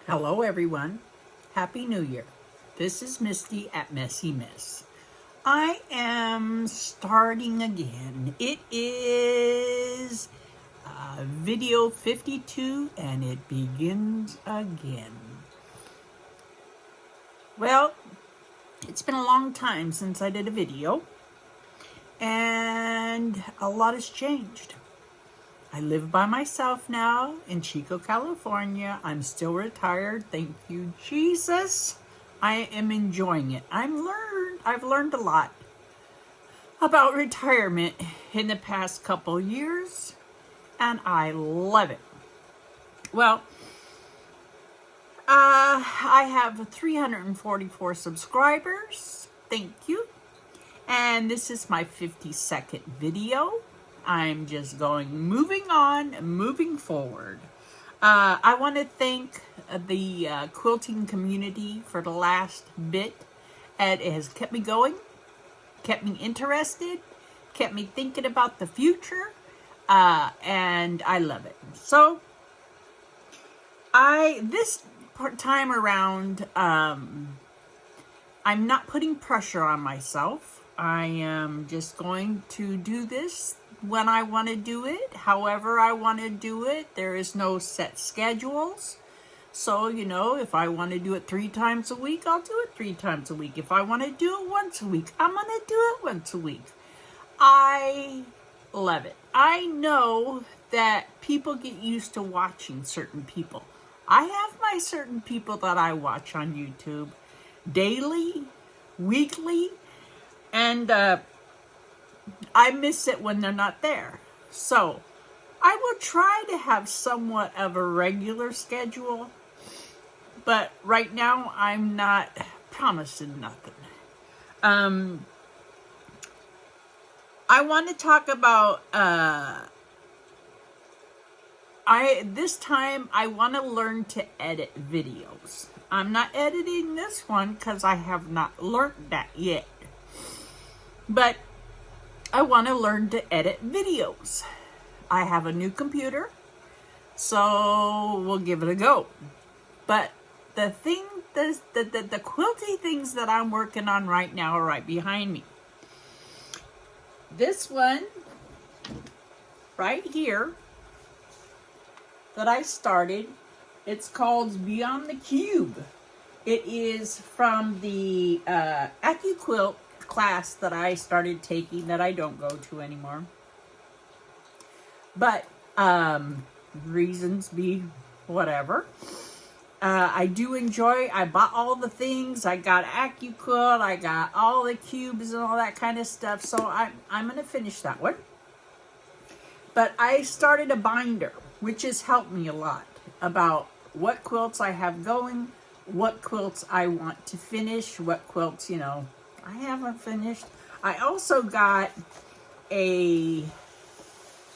Hello everyone. Happy New Year. This is Misty at Messy Miss. I am starting again. It is video 52 and it begins again. Well, it's been a long time since I did a video and a lot has changed. I live by myself now in Chico, California. I'm still retired. Thank you, Jesus. I am enjoying it. I've learned a lot about retirement in the past couple years, and I love it. Well, I have 344 subscribers. Thank you. And this is my 52nd video. I'm just moving forward. I want to thank the quilting community for the last bit. And it has kept me going, kept me interested, kept me thinking about the future, and I love it. So, this time around, I'm not putting pressure on myself. I am just going to do this when I want to do it, however I want to do it. There is no set schedules. So, if I want to do it 3 times a week, I'll do it 3 times a week. If I want to do it once a week, I'm going to do it once a week. I love it. I know that people get used to watching certain people. I have my certain people that I watch on YouTube daily, weekly, and I miss it when they're not there. So I will try to have somewhat of a regular schedule, but right now I'm not promising nothing. I want to talk about this time I want to learn to edit videos. I'm not editing this one because I have not learned that yet. But I want to learn to edit videos. I have a new computer, so we'll give it a go. But the quilty things that I'm working on right now are right behind me. This one right here that I started, it's called Beyond the Cube. It is from the AccuQuilt class that I started taking that I don't go to anymore. But reasons be whatever. I do enjoy. I bought all the things. I got AccuQuilt. I got all the cubes and all that kind of stuff. So I'm going to finish that one. But I started a binder, which has helped me a lot about what quilts I have going, what quilts I want to finish, what quilts, I haven't finished. I also got I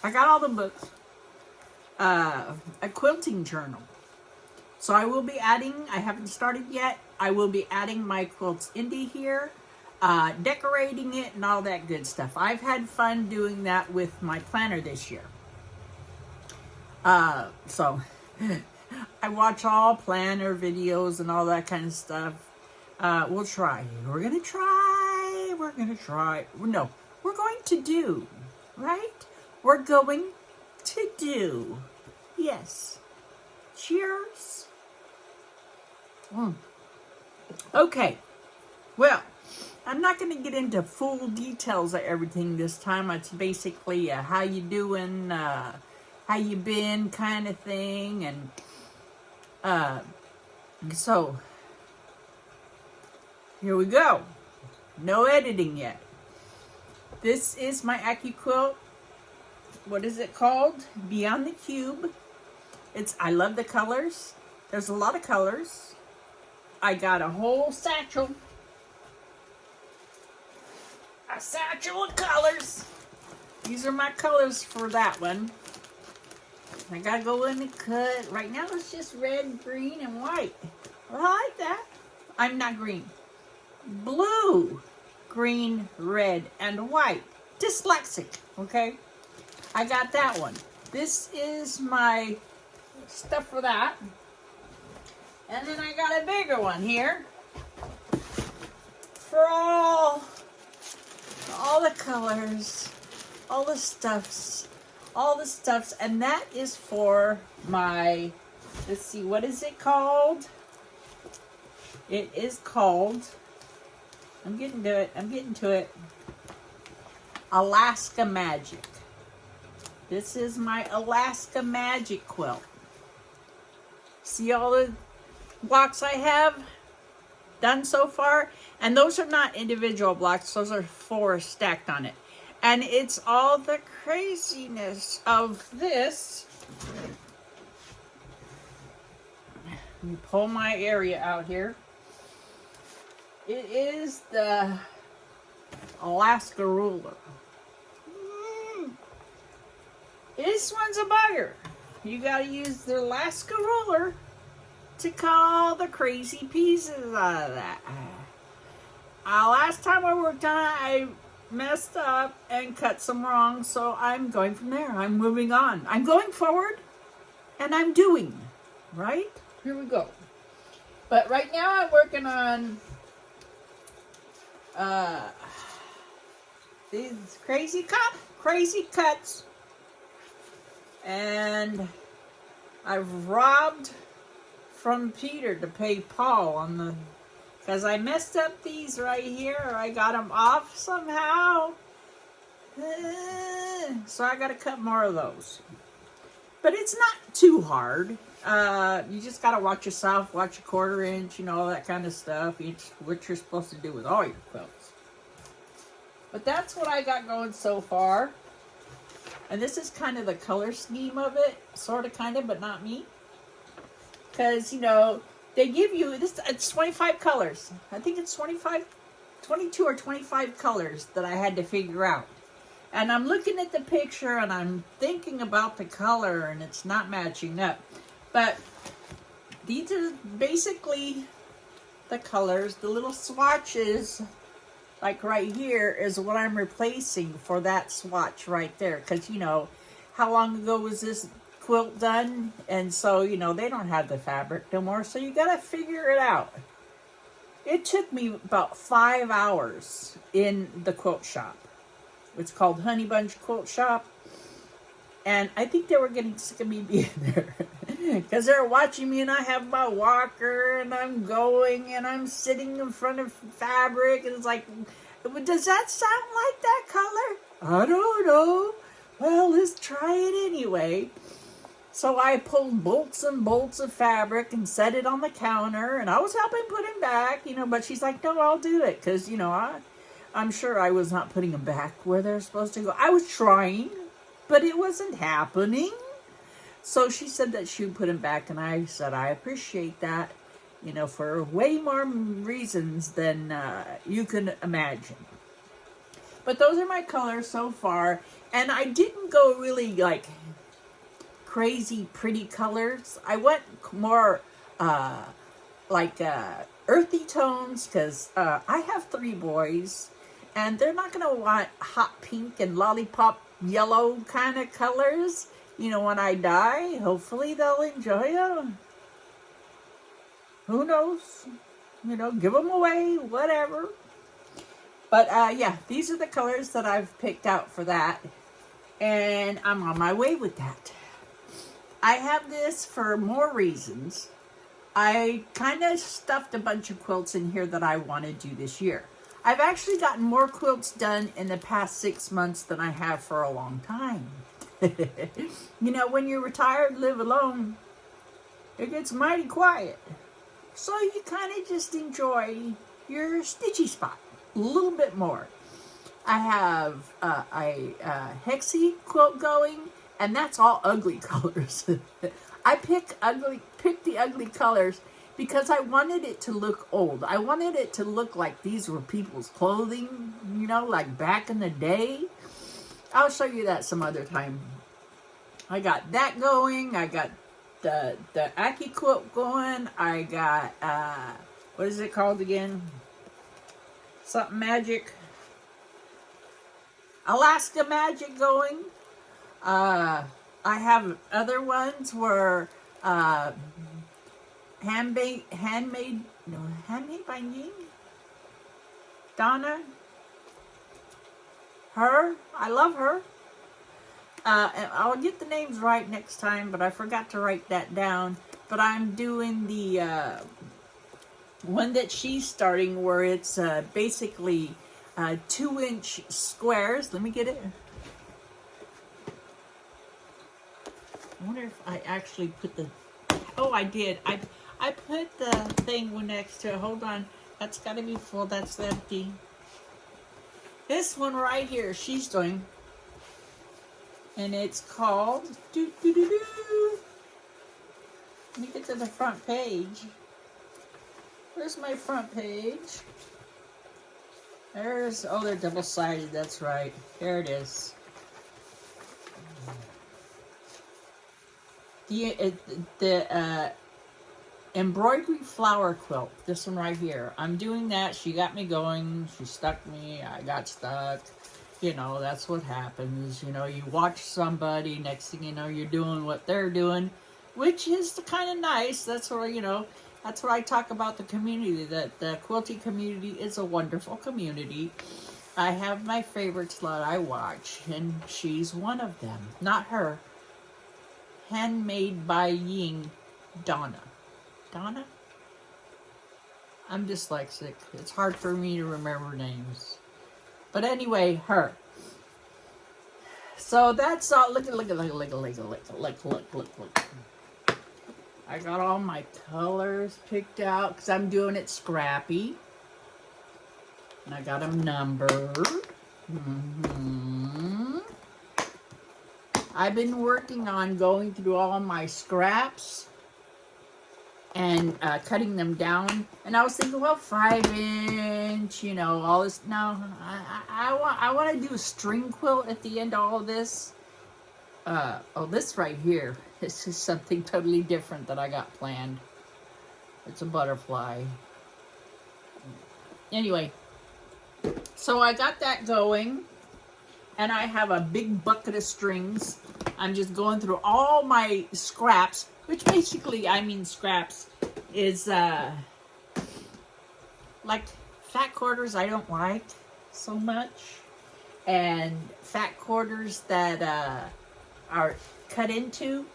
got all the books, a quilting journal. So I will be adding, I haven't started yet, I will be adding my quilts into here, decorating it and all that good stuff. I've had fun doing that with my planner this year. So I watch all planner videos and all that kind of stuff. We'll try. We're going to try. No, we're going to do, right? We're going to do. Yes. Cheers. Okay. Well, I'm not going to get into full details of everything this time. It's basically how you doing, how you been kind of thing. And so here we go. No editing yet. This is my AccuQuilt. What is it called? Beyond the Cube. I love the colors. There's a lot of colors. I got a whole satchel. A satchel of colors. These are my colors for that one. I gotta go in and cut. Right now it's just red, green, and white. Well, I like that. I'm not green. Blue, green, red, and white. Dyslexic, okay? I got that one. This is my stuff for that. And then I got a bigger one here for all the colors, all the stuffs, and that is for my, let's see, what is it called? It is called, I'm getting to it, Alaska Magic. This is my Alaska Magic quilt. See all the blocks I have done so far? And those are not individual blocks, those are 4 stacked on it. And it's all the craziness of this. Let me pull my area out here. It is the Alaska ruler. This one's a bugger. You gotta use the Alaska ruler to cut all the crazy pieces out of that. Last time I worked on it, I messed up and cut some wrong, so I'm going from there. I'm moving on. I'm going forward, and I'm doing, right? Here we go. But right now I'm working on these crazy cuts, and I've robbed from Peter to pay Paul on the, because I messed up these right here. I got them off somehow. So I got to cut more of those. But it's not too hard. You just got to watch yourself, watch a 1/4 inch, you know, all that kind of stuff. It's what you're supposed to do with all your quilts. But that's what I got going so far. And this is kind of the color scheme of it. Sort of, kind of, but not me. Because, you know, they give you, this. It's 25 colors. I think it's 22 or 25 colors that I had to figure out. And I'm looking at the picture and I'm thinking about the color and it's not matching up. But these are basically the colors. The little swatches, like right here, is what I'm replacing for that swatch right there. Because, you know, how long ago was this quilt done? And so, you know, they don't have the fabric no more. So you got to figure it out. It took me about 5 hours in the quilt shop. It's called Honey Bunch Quilt Shop. And I think they were getting sick of me being there. Because they're watching me and I have my walker and I'm going and I'm sitting in front of fabric. And it's like, does that sound like that color? I don't know. Well, let's try it anyway. So I pulled bolts and bolts of fabric and set it on the counter. And I was helping put him back, you know. But she's like, no, I'll do it. Because, you know, I'm sure I was not putting them back where they're supposed to go. I was trying, but it wasn't happening. So she said that she would put them back, and I said, I appreciate that, you know, for way more reasons than you can imagine. But those are my colors so far, and I didn't go really, like, crazy pretty colors. I went more, earthy tones, because I have 3 boys, and they're not going to want hot pink and lollipop yellow kind of colors. You know, when I die, hopefully they'll enjoy them. Who knows? You know, give them away, whatever. But, yeah, these are the colors that I've picked out for that. And I'm on my way with that. I have this for more reasons. I kind of stuffed a bunch of quilts in here that I want to do this year. I've actually gotten more quilts done in the past 6 months than I have for a long time. You know, when you're retired, live alone, it gets mighty quiet. So you kind of just enjoy your stitchy spot a little bit more. I have a hexie quilt going, and that's all ugly colors. I picked the ugly colors because I wanted it to look old. I wanted it to look like these were people's clothing, you know, like back in the day. I'll show you that some other time. I got that going. I got the Aki quilt going. I got, what is it called again? Something Magic. Alaska Magic going. I have other ones where handmade by Ying. Donna. Her. I love her. And I'll get the names right next time, but I forgot to write that down. But I'm doing the one that she's starting where it's basically 2-inch squares. Let me get it. I wonder if I actually put the... Oh, I did. I put the thing next to it. Hold on. That's got to be full. That's empty. This one right here, she's doing. And it's called... Let me get to the front page. Where's my front page? There's... Oh, they're double-sided. That's right. There it is. The embroidery flower quilt. This one right here. I'm doing that. She got me going. She stuck me. I got stuck. You know, that's what happens. You know, you watch somebody. Next thing you know, you're doing what they're doing. Which is kind of nice. That's what, you know, that's what I talk about the community. That the quilting community is a wonderful community. I have my favorites that I watch. And she's one of them. Not her. Handmade by Ying, Donna. Donna? I'm dyslexic. It's hard for me to remember names. But anyway, her. So that's all. Look. I got all my colors picked out because I'm doing it scrappy. And I got them numbered. I've been working on going through all my scraps and cutting them down. And I was thinking, well, 5-inch, you know, all this. No, I want to do a string quilt at the end of all this. Oh, this right here. This is something totally different that I got planned. It's a butterfly. Anyway, so I got that going. And I have a big bucket of strings. I'm just going through all my scraps, which basically, I mean scraps, is like fat quarters I don't like so much. And fat quarters that are cut into.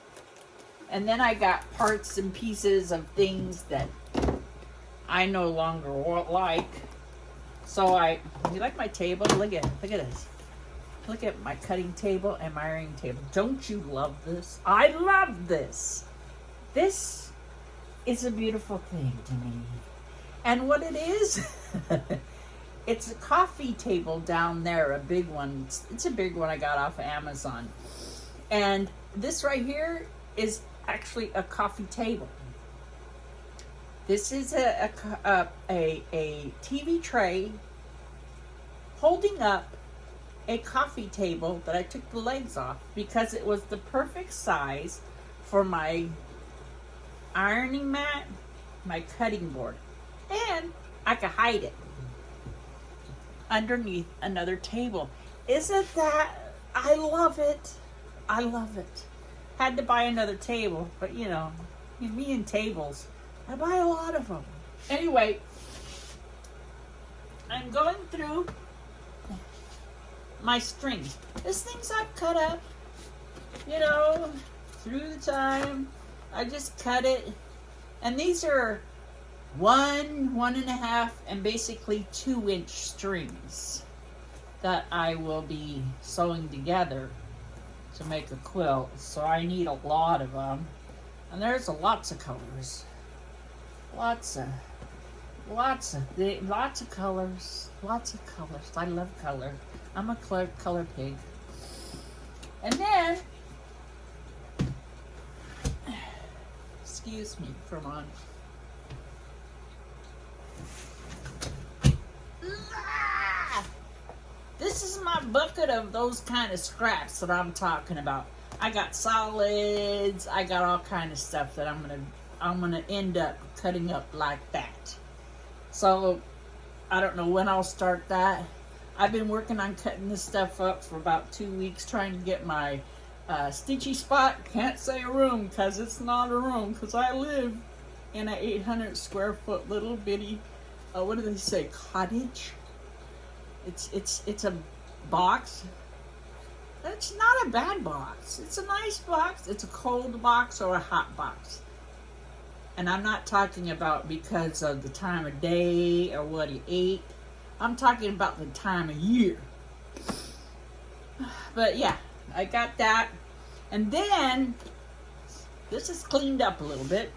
And then I got parts and pieces of things that I no longer like. So you like my table? Look at this. Look at my cutting table and my ironing table. Don't you love this? I love this. This is a beautiful thing to me. And what it is, it's a coffee table down there, a big one. It's a big one I got off of Amazon. And this right here is actually a coffee table. This is a TV tray holding up a coffee table that I took the legs off because it was the perfect size for my ironing mat, my cutting board, and I could hide it underneath another table. Isn't that, I love it. I love it. Had to buy another table, but you know, me and tables, I buy a lot of them. Anyway, I'm going through my strings. This thing's I've cut up, you know, through the time. I just cut it. And these are 1.5, and basically 2-inch strings that I will be sewing together to make a quilt. So I need a lot of them. And there's lots of colors. Lots of colors. Lots of colors. I love color. I'm a color pig. And then, excuse me for a moment. This is my bucket of those kind of scraps that I'm talking about. I got solids. I got all kind of stuff that I'm gonna end up cutting up like that. So I don't know when I'll start that. I've been working on cutting this stuff up for about 2 weeks, trying to get my Stitchy spot. Can't say a room because it's not a room because I live in an 800 square foot little bitty, what do they say, cottage. It's a box. It's not a bad box. It's a nice box. It's a cold box or a hot box. And I'm not talking about because of the time of day or what he ate. I'm talking about the time of year. But yeah, I got that. And then, this is cleaned up a little bit.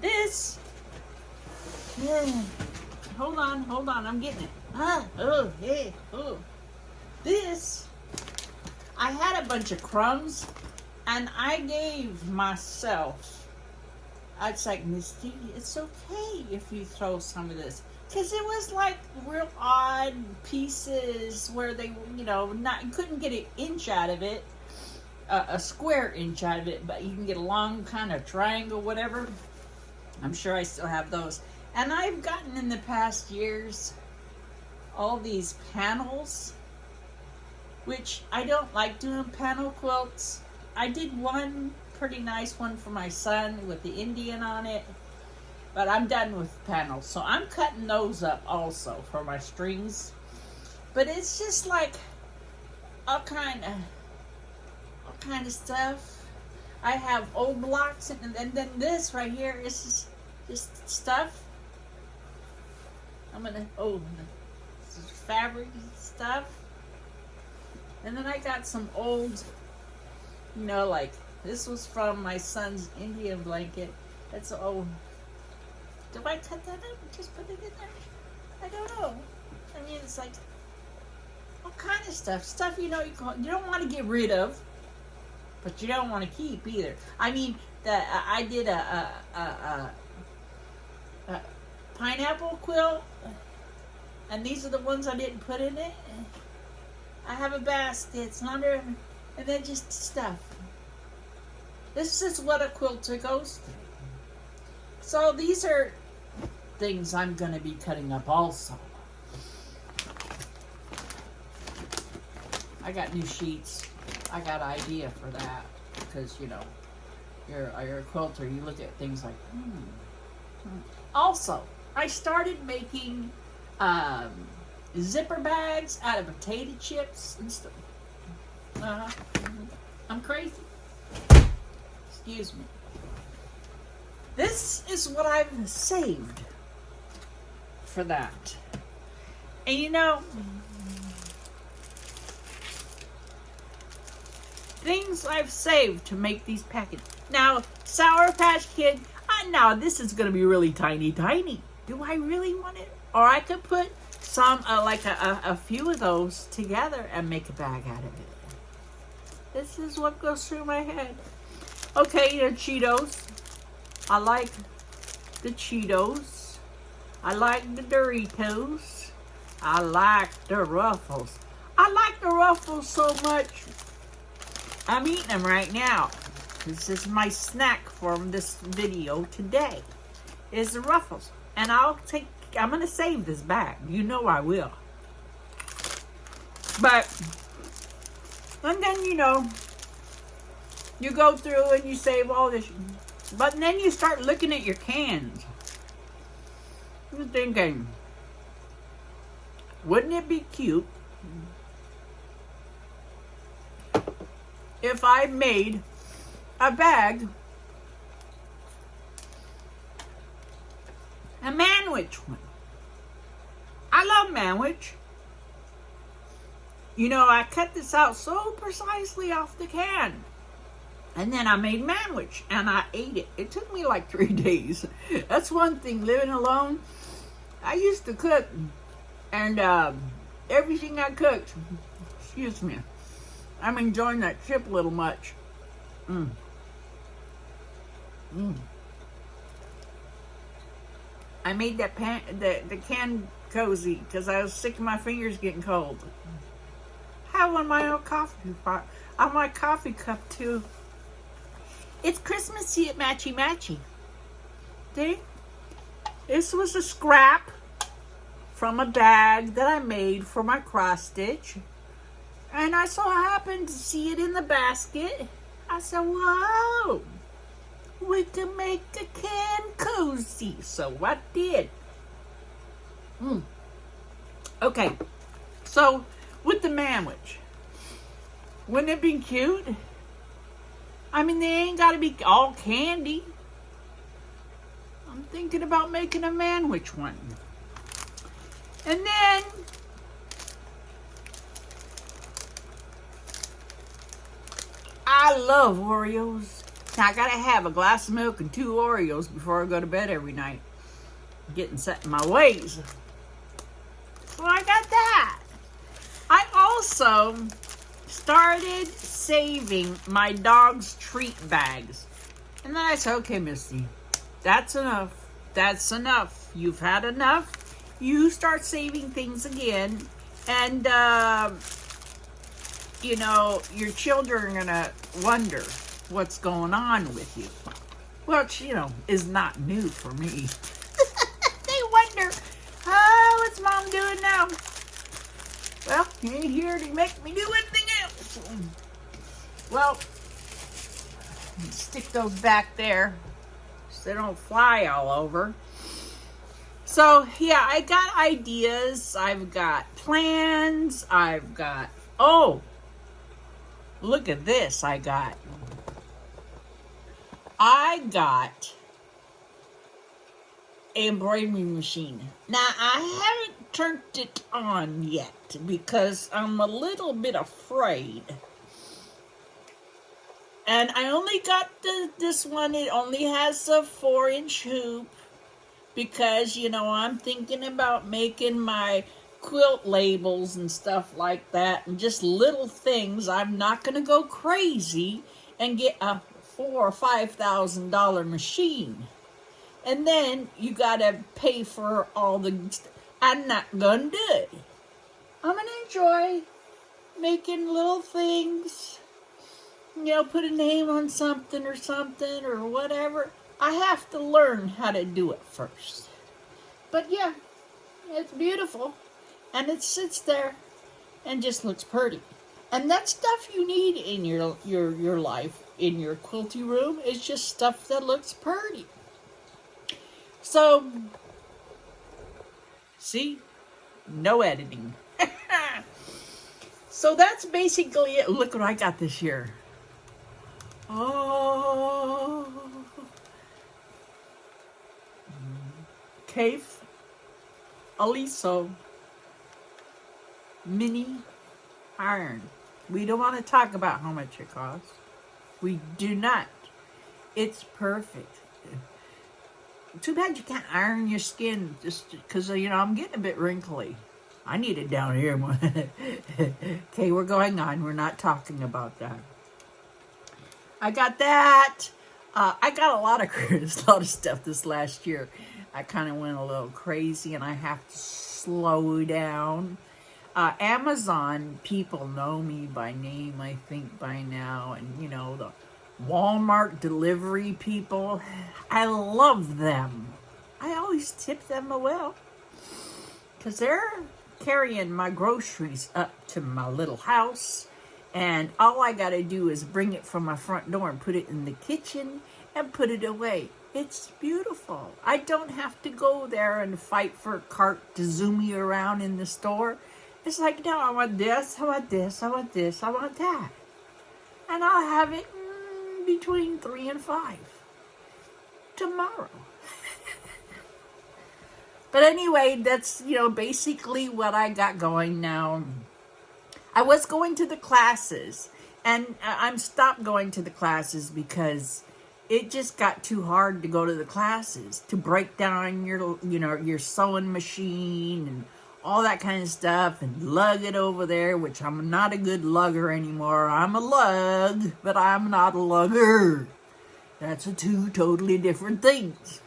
This, hold on, I'm getting it. This, I had a bunch of crumbs, and I gave myself, I was like, Misty, it's okay if you throw some of this. Because it was like real odd pieces where they, couldn't get an inch out of it, a square inch out of it, but you can get a long kind of triangle, whatever. I'm sure I still have those. And I've gotten in the past years all these panels, which I don't like doing panel quilts. I did one pretty nice one for my son with the Indian on it. But I'm done with panels, so I'm cutting those up also for my strings. But it's just like all kind of stuff. I have old blocks, and then this right here is just stuff. This is fabric stuff. And then I got some old, like this was from my son's Indian blanket. That's old. Do I cut that up? Just put it in there? I don't know. I mean, it's like all kind of stuff. Stuff you don't want to get rid of, but you don't want to keep either. I mean, I did a pineapple quilt, and these are the ones I didn't put in it. I have a basket. It's under, and then just stuff. This is what a quilter goes through. So these are things I'm going to be cutting up also. I got new sheets. I got an idea for that because, you're a quilter. You look at things like, Also, I started making zipper bags out of potato chips and stuff. I'm crazy. Excuse me. This is what I've saved for that. And things I've saved to make these packages. Now, Sour Patch Kid, now this is going to be really tiny. Do I really want it? Or I could put some, a few of those together and make a bag out of it. This is what goes through my head. Okay, Cheetos. I like the Cheetos. I like the Doritos. I like the Ruffles. I like the Ruffles so much. I'm eating them right now. This is my snack from this video today. Is the Ruffles. And I'm going to save this bag. You know I will. But, and then, you go through and you save all this. But then you start looking at your cans. You're thinking, wouldn't it be cute if I made a bag, a manwich one? I love manwich. I cut this out so precisely off the can. And then I made manwich, and I ate it. It took me like 3 days. That's one thing, living alone. I used to cook, and everything I cooked, excuse me, I'm enjoying that chip a little much. I made that the can cozy because I was sick of my fingers getting cold. Have on my own coffee pot, on my coffee cup too. It's Christmassy at matchy. See? This was a scrap from a bag that I made for my cross stitch. And I so happened to see it in the basket. I said, whoa, we can make a can cozy. So I did. Okay, so with the manwich, wouldn't it be cute? I mean, they ain't got to be all candy. I'm thinking about making a manwich one. And then I love Oreos. Now I gotta have a glass of milk and 2 Oreos before I go to bed every night. Getting set in my ways. So I got that. I also started saving my dog's treat bags. And then I said, okay, Misty, that's enough. That's enough. You've had enough. You start saving things again. And, you know, your children are going to wonder what's going on with you. Which, you know, is not new for me. They wonder, oh, what's Mom doing now? Well, you ain't here to make me do anything else. Well, stick those back there so they don't fly all over. So, yeah, I got ideas. I've got plans. I've got, oh, look at this I got an embroidery machine. Now, I haven't turned it on yet because I'm a little bit afraid. And I only got this one. It only has a 4-inch hoop because, you know, I'm thinking about making my quilt labels and stuff like that and just little things. I'm not going to go crazy and get a $4,000 or $5,000 machine. And then you gotta pay for all the. I'm not gonna do it. I'm gonna enjoy making little things. You know, put a name on something or whatever. I have to learn how to do it first. But yeah, it's beautiful, and it sits there and just looks pretty. And that stuff you need in your life, in your quilty room, is just stuff that looks pretty. So, see, no editing. So that's basically it. Look what I got this year. Oh, Cave Aliso mini iron. We don't want to talk about how much it costs. We do not. It's perfect. Too bad you can't iron your skin just because, you know, I'm getting a bit wrinkly. I need it down here. Okay, we're going on. We're not talking about that. I got that. I got a lot of stuff this last year. I kind of went a little crazy and I have to slow down. Amazon people know me by name, I think, by now. And, you know, the Walmart delivery people, I love them. I always tip them well because they're carrying my groceries up to my little house, and all I gotta do is bring it from my front door and put it in the kitchen and put it away. It's beautiful. I don't have to go there and fight for a cart to zoom me around in the store. It's like, no, I want this, I want this, I want this, I want that, and I'll have it between 3 and 5 tomorrow. But anyway, that's, you know, basically what I got going now. I was going to the classes, and I'm stopped going to the classes because it just got too hard to go to the classes, to break down your, you know, your sewing machine and all that kind of stuff and lug it over there, which I'm not a good lugger anymore. I'm a lug, but I'm not a lugger. That's 2 totally different things.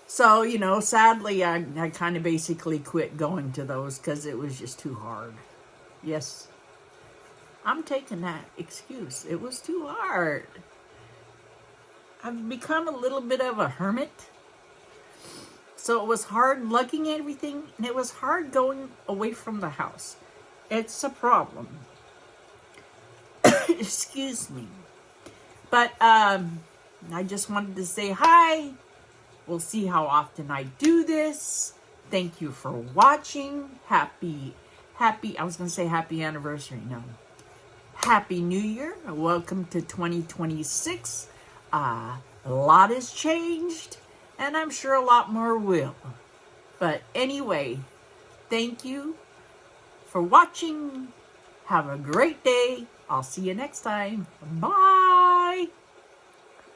So, you know, sadly, I kind of basically quit going to those because it was just too hard. Yes, I'm taking that excuse. It was too hard. I've become a little bit of a hermit. So it was hard lugging everything, and it was hard going away from the house. It's a problem. Excuse me. But I just wanted to say hi. We'll see how often I do this. Thank you for watching. Happy, I was going to say happy anniversary. No. Happy New Year. Welcome to 2026. A lot has changed, and I'm sure a lot more will. But anyway, thank you for watching. Have a great day. I'll see you next time. Bye.